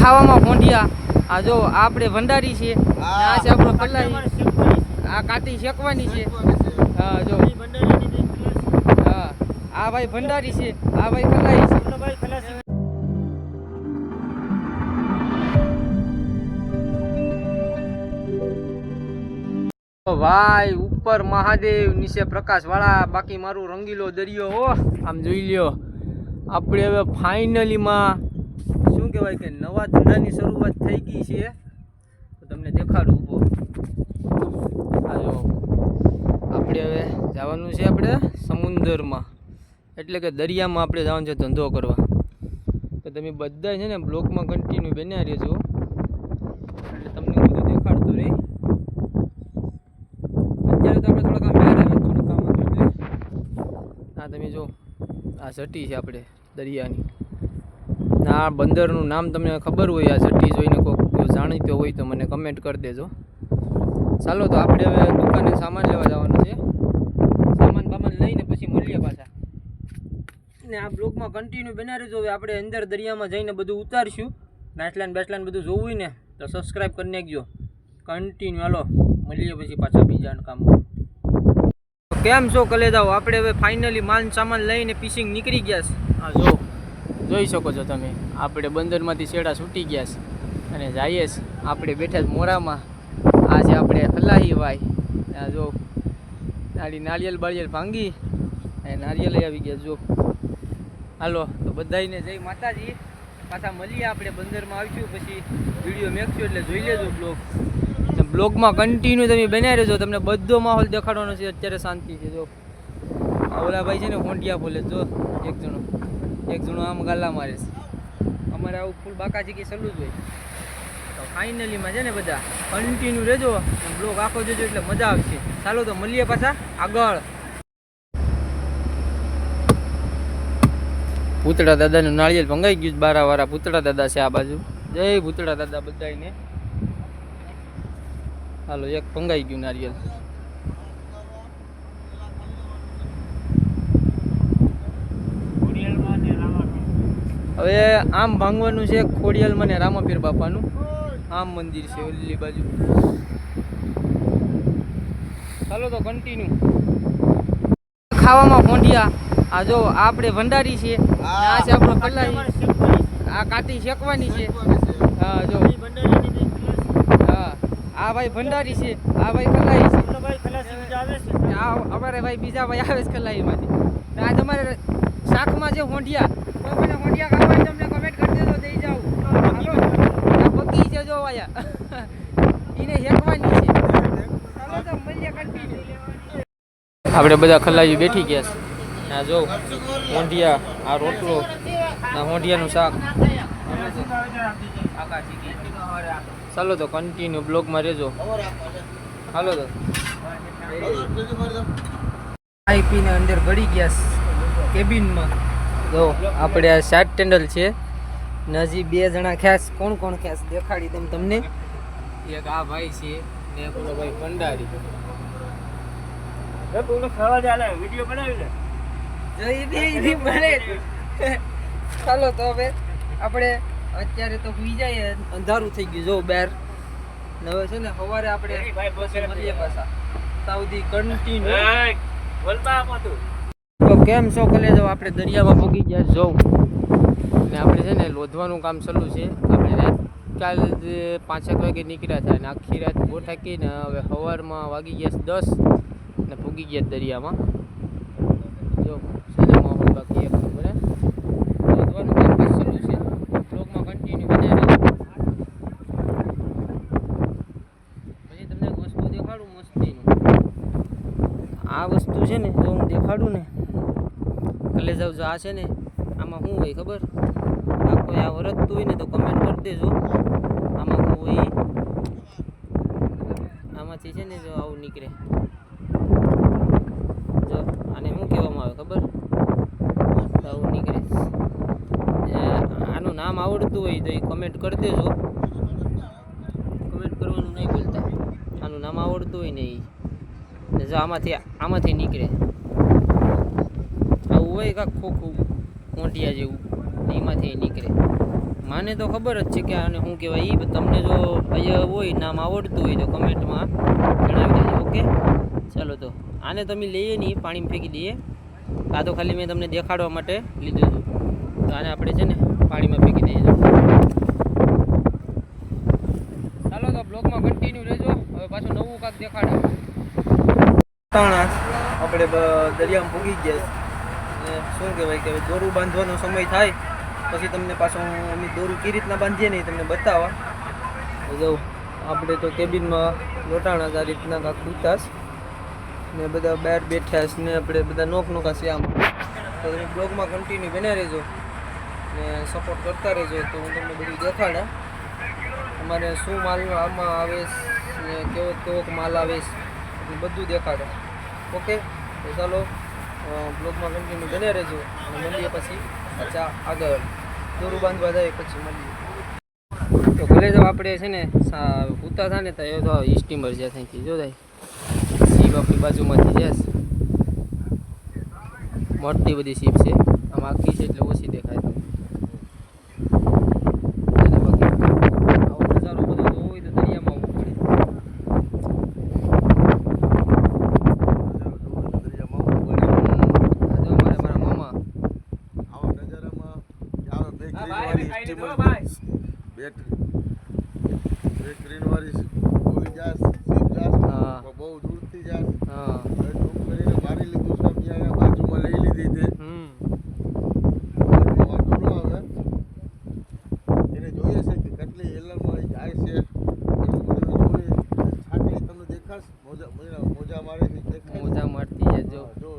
ખાવામાં હોંડિયા. આ જો આપણે ભંડારી છે, આ છે આપણો કલાઈ, આ કાટી શેકવાની છે. હા જો હા, આ ભાઈ ભંડારી છે, આ ભાઈ કલાઈ છે. ભાઈ ઉપર મહાદેવ, નીચે પ્રકાશ વાળા, બાકી મારું રંગીલો દરિયો. હો આમ જોઈ લ્યો, આપણે હવે ફાઇનલીમાં શું કહેવાય કે નવા ધંધાની શરૂઆત થઈ ગઈ છે. તો તમને દેખાડું ઊભો. આ જો આપણે હવે જવાનું છે આપણે સમુદ્રમાં, એટલે કે દરિયામાં આપણે જવાનું છે ધંધો કરવા. તો તમે બધા છે ને બ્લોગમાં કન્ટિન્યુ બન્યા રહેજો, એટલે તમને બધું દેખાડતું રહી. અત્યારે તો આપણે થોડા કામ બહાર આવે, થોડું કામ હતું એટલે. આ તમે જો આ સટી છે આપણે દરિયાની. આ બંદરનું નામ તમને ખબર હોય, આ સટી જોઈને કોઈ જાણીતો હોય તો મને કમેન્ટ કરી દેજો. ચાલો તો આપણે હવે દુકાને સામાન લેવા જવાનું છે. સામાન બામાન લઈને પછી મળીએ પાછા. ને આ બ્લોગમાં કન્ટિન્યુ બના રહેજો. હવે આપણે અંદર દરિયામાં જઈને બધું ઉતારશું. બેસલાન બેસલાન બધું જોવું હોય ને તો સબસ્ક્રાઈબ કરી નાખજો કન્ટિન્યુ. હાલો મળીએ પછી પાછા બીજા કામમાં. કેમ છો કલેજાઓ, આપણે હવે ફાઇનલી માલ સામાન લઈને ફિશિંગ નીકળી ગયા છે. હા જો જોઈ શકો છો તમે, આપણે બંદરમાંથી છેડા છૂટી ગયા છે અને જઈએ છે આપણે બેઠા જ મોરામાં. આ છે આપણે ખલાહી ભાઈ. આ જો નાળિયેર બાળિયેર ભાંગી અને નાળિયેર લઈ આવી ગયા જો. હાલો તો બધાને જય માતાજી. પાછા મળીએ આપણે બંદરમાં આવીશું, પછી વિડીયો મેકશું એટલે જોઈ લેજો બ્લોગ. બ્લોગમાં કન્ટિન્યુ તમે બન્યા રહેજો, તમને બધો માહોલ દેખાડવાનો છે. અત્યારે શાંતિ છે. જો ઓલા ભાઈ છે ને હોંડિયા બોલે જો, એક જણો આમ ગાલા મારે છે. અમારે આવું ફૂલ બાકાચીકી સલું જ હોય. તો ફાઇનલીમાં છે ને બધા કન્ટિન્યુ રહેજો, બ્લોગ આખો જોજો એટલે મજા આવશે. ચાલો તો મળીએ પાછા આગળ. ભૂતળા દાદાનું નાળિયેર ભંગાઈ ગયું. બારાવાળા ભૂતળા દાદા છે આ બાજુ. જય ભૂતળા દાદા બધાને. હાલો એક ભંગાઈ ગયું નારિયેલ. હવે આમ ભાંગવાનું છે ખોડિયાલમાં ને રામાપીર બાપાનું. આમ મંદિર છે ઓલી બાજુ. ચાલો તો કન્ટિન્યુ. ખાવામાં હોંડિયા. આ જો આપણે ભંડારી છે, આ છે આપણો કલાઈ, આ કાટી શેકવાની છે. હા જો હા, આ ભાઈ ભંડારી છે, આ ભાઈ કલાઈ છે. આ અમારે ભાઈ બીજા ભાઈ આવે છે કલાઈમાંથી. આ તમારે શાકમાં છે હોંડિયા. કોઈ મને હોંડિયા ખાવા હોય તમને કમેન્ટ કરી દેજો, દઈ જાઉં. હાલો આ બગી છે જો આયા, એને શેકવાની છે. ચાલો તો મળીએ કન્ટિન્યુ. આપણે બધા ખલાઈ બેઠી ગયા છે. આ જો હોંડિયા, આ રોટલો, આ હોંડિયાનું શાક. ચાલો તો કન્ટિન્યુ બ્લોગમાં રહેજો. હાલો તો ખાઈ પીને અંદર ગળી ગયા કેબિનમાં. જો આપણે આ શાર્ટ ટેન્ડલ છે ને હજી 2 જણા ખ્યાસ. કોણ કોણ ખ્યાસ દેખાડી દઉં તમને. એક આ ભાઈ છે ને પેલો ભાઈ ભંડારી. વિડીયો બનાવી લે. ચાલો તો હવે આપણે અત્યારે તો સુઈ જાય, અંધારું થઈ ગયું જો બહાર. હવે છે ને સવારે આપણે મળીએ પાછા. Saudi continue. તો કેમ છો કલેજો, આપણે દરિયામાં પહોંચી ગયા જોઉં. ને આપણે છે ને લોધવાનું કામ ચાલુ છે. આપણે રાત કાલ 5-7 વાગે નીકળ્યા હતા અને આખી રાત બહુ થાકીને હવે સવારમાં વાગી ગયા 10 ને પહોંચી ગયા દરિયામાં. જો માહોલ બાકી એક નંબર. લોધવાનું કામ ચાલુ છે. બ્લોગમાં કન્ટિન્યુ બન્યા રહે. પછી તમને એક વસ્તુ દેખાડું મસ્તીનું. આ વસ્તુ છે ને જો હું દેખાડું ને કલે જાવ આ છે ને, આમાં શું હોય ખબર? આ કોઈ આ વરતતું હોય ને તો કમેન્ટ કરી દેજો. આમાં શું હોય? આમાંથી છે ને જો આવું નીકળે. જો આને શું કહેવામાં આવે ખબર? આવું નીકળે. આનું નામ આવડતું હોય તો એ કમેન્ટ કરી દેજો. કમેન્ટ કરવાનું નહીં બોલતા. આનું નામ આવડતું હોય ને એ જો આમાંથી નીકળે. આવું હોય કાંક ખોખું મોટિયા જેવું, એમાંથી નીકળે. માને તો ખબર જ છે કે આને શું કહેવાય. એ તમને જો અહીંયા હોય નામ આવડતું હોય તો કમેન્ટમાં જણાવી દેજો. ઓકે ચાલો તો આને તમે લઈએ નહીં, પાણીમાં ફેંકી દઈએ. આ તો ખાલી મેં તમને દેખાડવા માટે લીધું હતું. તો આને આપણે છે ને પાણીમાં ફેંકી દઈએ. ચાલો તો બ્લોગમાં કન્ટિન્યુ રહેજો. હવે પાછું નવું કાંક દેખાડે. આપણે દરિયામાં પૂગી ગયા. ને શું કહેવાય કે દોરું બાંધવાનો સમય થાય પછી તમને પાછું અમે દોરું કઈ રીતના બાંધીએ નહીં તમને બતાવવા. જો આપણે તો કેબિનમાં લોટાણા આ રીતના કાંક ઉતાસ ને બધા બહાર બેઠ્યા છે ને આપણે બધા નોખા છે આમ. તો તમે બ્લોગમાં કન્ટિન્યુ બન્યા રહેજો ને સપોર્ટ કરતા રહેજો. તો હું તમને બધું દેખાડા અમારે શું માલ આમાં આવે ને કેવો માલ આવે એ બધું દેખાડે. ઓકે તો ચાલો બ્લોગમાં કન્ટિન્યુ બન્યા રહેજો અને મળીએ પછી અચ્છા આગળ દોરું બાંધવા જાય પછી મળીએ. તો ઘરે જો આપણે છે ને ઉતા થાય ને તો એ તો સ્ટીમર છે ત્યાંથી જો થાય સીપ આપણી બાજુમાંથી જશે. મોટી બધી સીપ છે આમ આખી છે એટલે ઓછી દેખાય. તો આવો નજારો બધો જોવો હોય તો દરિયામાં આવવું પડે. મારા મામા આવા નજારામાં સ્ક્રીન વાળી બોલી જાસ સીપ જાસ બહુ દૂરથી જાસ. ઝૂમ કરીને મારી લીધું છે અહીંયા બાજુમાં લઈ લીધી છે. વાંધો ન આવે એને જોઈએ છે કે કેટલી એલરમાં જાય છે એનું બધું જોઈએ. છાકરી તમને દેખાશ મોજા મારે મોજા મારતી જાય જો જો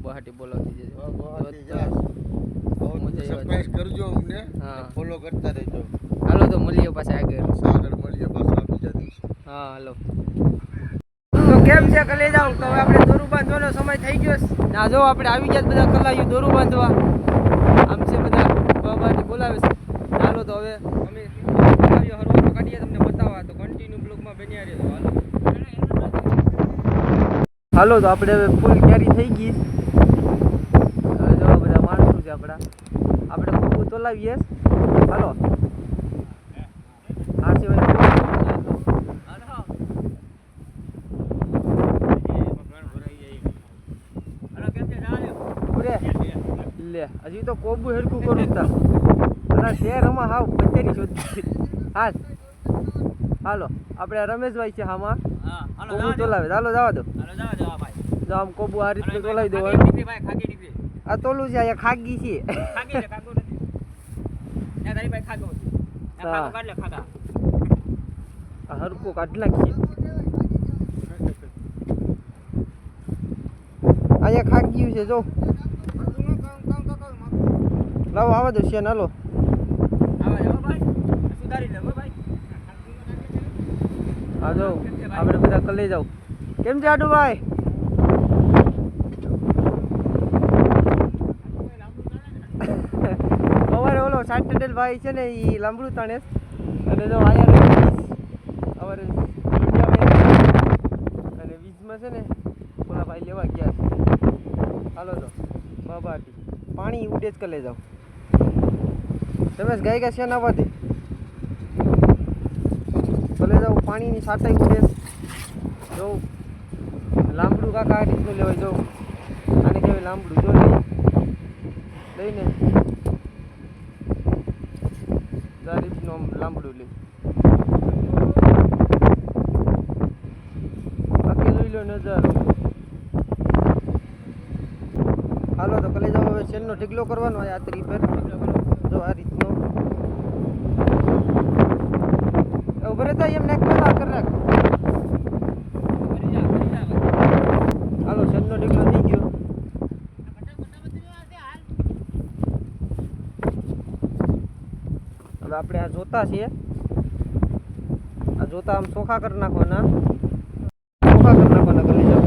બહાટી બોલાવતી જાય બહાટી જાસ. સરપ્રાઈઝ કરજો અમને, ફોલો કરતા રહેજો. હાલો તો મળીએ પાછા આગળ મળીએ પાછા બીજા દિવસે. હા હાલો. તો કેમ છે કલે જાવ તો હવે આપણે દોરું બાંધવાનો સમય થઈ ગયો છે. ના જો આપણે આવી ગયા બધા કલાયું દોરું બાંધવા. આમ છે બધા બાબાને બોલાવે છે. હાલો તો હવે અમે કલાયું હરવાનો કાઢીએ તમને બતાવવા. તો કન્ટિન્યુ બ્લોગમાં બન્યા રહેજો. હાલો તો આપણે હવે ફૂલ કેરી થઈ ગઈ. હવે જો બધા માણસો છે આપણા. આપણે ખૂબ તોલાવીએ. હાલો આ સિવાય લે હજી તો કોબુ હેરકું કરું તા બધા શહેરમાં હાવ બચેરી શોધી. હા હાલો આપણે રમેશભાઈ છે આમાં કોબુ તોલાવે. ચાલો જવા દો. જો આમ કોબુ આ રીતે તોલાવી દો. આ તોલું છે અહીંયા ખાગી છે. હરકો કાઢ નાખીએ. અહીંયા ખાગી છે જો. લાવો આવા દો છે નાલો. હા જો આપણે બધા કલે જાવ. કેમ છે આડુભાઈ? અમારે ઓલો સાટેડેલ ભાઈ છે ને એ લાંબડું તાણે અને જો આયા અમારે અને વીજમાં છે ને ઓલા ભાઈ લેવા ગયા છે. હાલો તો બાબાટી પાણી ઉડે જ કલે જાવ. રમેશ ગાય ગયા છે ના વધે કલે જાવ. પાણીની સાટાઈ ઉડે જોઉં. લાંબડું કાકા આ રીતનું લેવાય જો. આને કહેવાય લાંબડું જો લઈને આ રીતનું લાંબડું લઈ બાકી લઈ લો નજારો. હાલો તો કલે જાવ. હવે સેલનો ઢીકલો કરવાનો આ ત્રી પર જો આ રીતનો ઉભો રહેતા એમ નાખ પેલા કર રાખ. હાલો સેલનો ઢીકલો થઈ ગયો. હવે આપણે આ જોતા છીએ. આ જોતા આમ ચોખા કરી નાખવાના. ચોખા કરી નાખવાના કરી જાવ.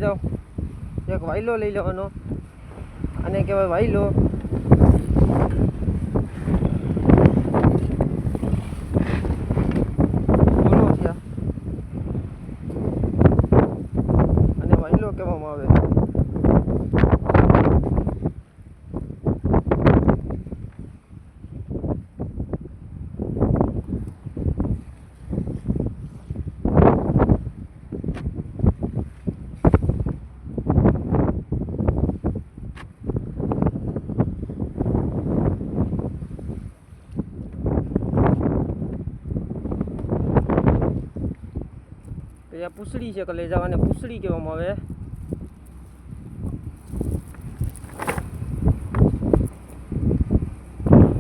જાઓ એક વાયલો લઈ લેવાનો, આને કહેવાય વાયલો. બોલો થયા અને વાયલો કહેવામાં આવે. આ પૂંછડી છે કલેજા, અને પૂંછડી કહેવામાં આવે.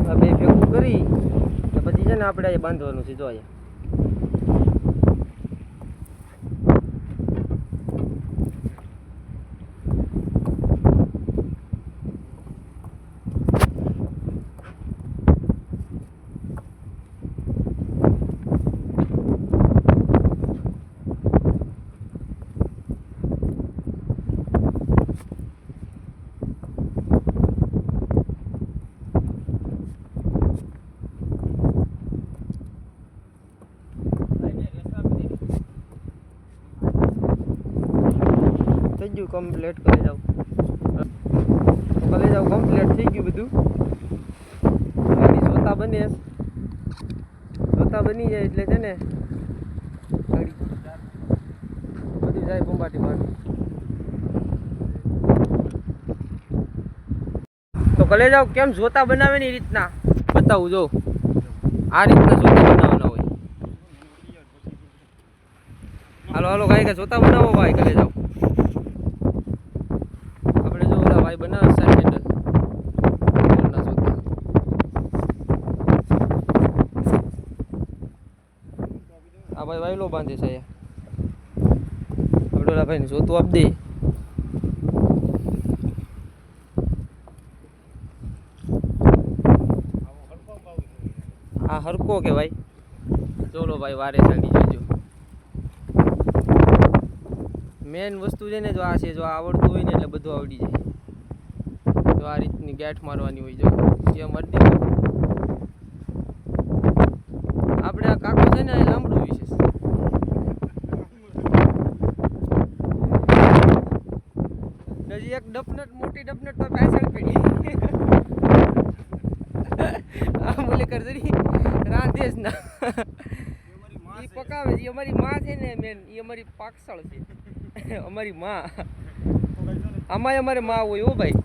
આ બે ભેગું કરી પછી છે ને આપણે અહીંયા બાંધવાનું છે. જો અહીંયા થઈ ગયું કમ્પ્લીટ. કરી જાવ કમ્પ્લીટ થઈ ગયું બધું. એની જોતા બને, જોતા બની જાય એટલે છે ને બધું જાય બંબાટી માં. તો કલે જાવ કેમ જોતા બનાવે ને એ રીતના બતાવું. જો આ રીતના જોતા બનાવવાના હોય. હાલો હાલો ગાય કે જોતા બનાવો ભાઈ. કલે જાવ ભાઈ બનાવે સાઈડ જોતા. આ ભાઈ વાયલો બાંધે છે. આપણે ભાઈ ને જોતું આપ દે. આ હરકો કે ભાઈ. ચોલો ભાઈ વારે સાડી જોજો. મેન વસ્તુ છે ને જો આ છે. જો આવડતું હોય ને એટલે બધું આવડી જાય. તો આ રીતની ગેઠ મારવાની હોય. જો જે મરદી આપણે આ કાકો છે ને એ લાંબડું વિશેષ. હજી એક ડપનટ, મોટી ડપનટ તો પાછળ પડી. આ મુલેકર જરી રાંધે જ ના. એ પકાવે છે. અમારી માં છે ને મેન એ અમારી પાકસળ છે. અમારી માં આમાં અમારે માં હોય. હો ભાઈ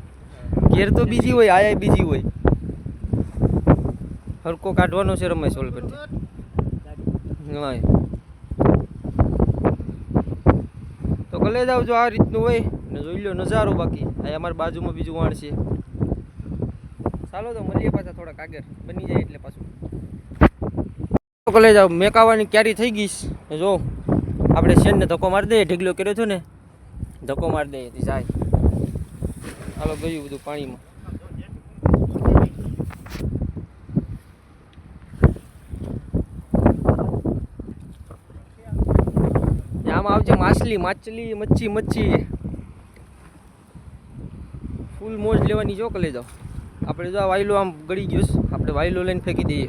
ઘેર તો બીજી હોય, આયા બીજી હોય. હરકો કાઢવાનો છે રમેશ ઓલ પરથી. તો કલે જાવ જો આ રીતનું હોય ને જોઈ લો નજારો. બાકી આ અમારી બાજુમાં બીજું વાણ છે. ચાલો તો મળીએ પાછા થોડાક આગળ બની જાય એટલે પાછું. કલે જાવ મેકાવાની ક્યારી થઈ ગઈ. જો આપણે શેનને ધક્કો મારી દઈએ. ઢીગલો કર્યો છો ને, ધક્કો મારી દઈએ જાય. હાલો ગયું બધું પાણીમાં. આમાં આવશે માછલી, માછલી, મચ્છી, મચ્છી. ફૂલ મોજ લેવાની. જો લઈ જાઓ. આપણે જો આ વાયલો આમ ગળી ગયો, આપણે વાયલો લઈને ફેંકી દઈએ.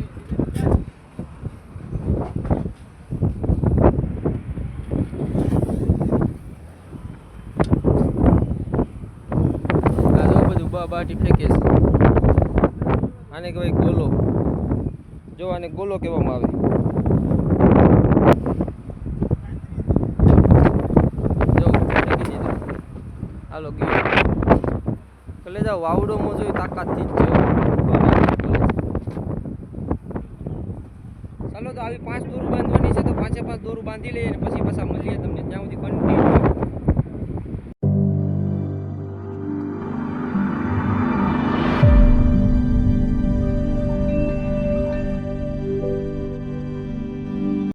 બાટી ફેંકે છે. આને કહેવાય ગોલો. જો આને ગોલો કહેવામાં આવે. જો ફેંકી દીધું. હાલો ગયો. કલે જાઓ વાવડોમાં જોઈ તાકાતથી જ જો. ચાલો તો આવી 5 દોરું બાંધવાની છે. તો 5 દોરું બાંધી લઈએ અને પછી પાછા મળીએ તમને.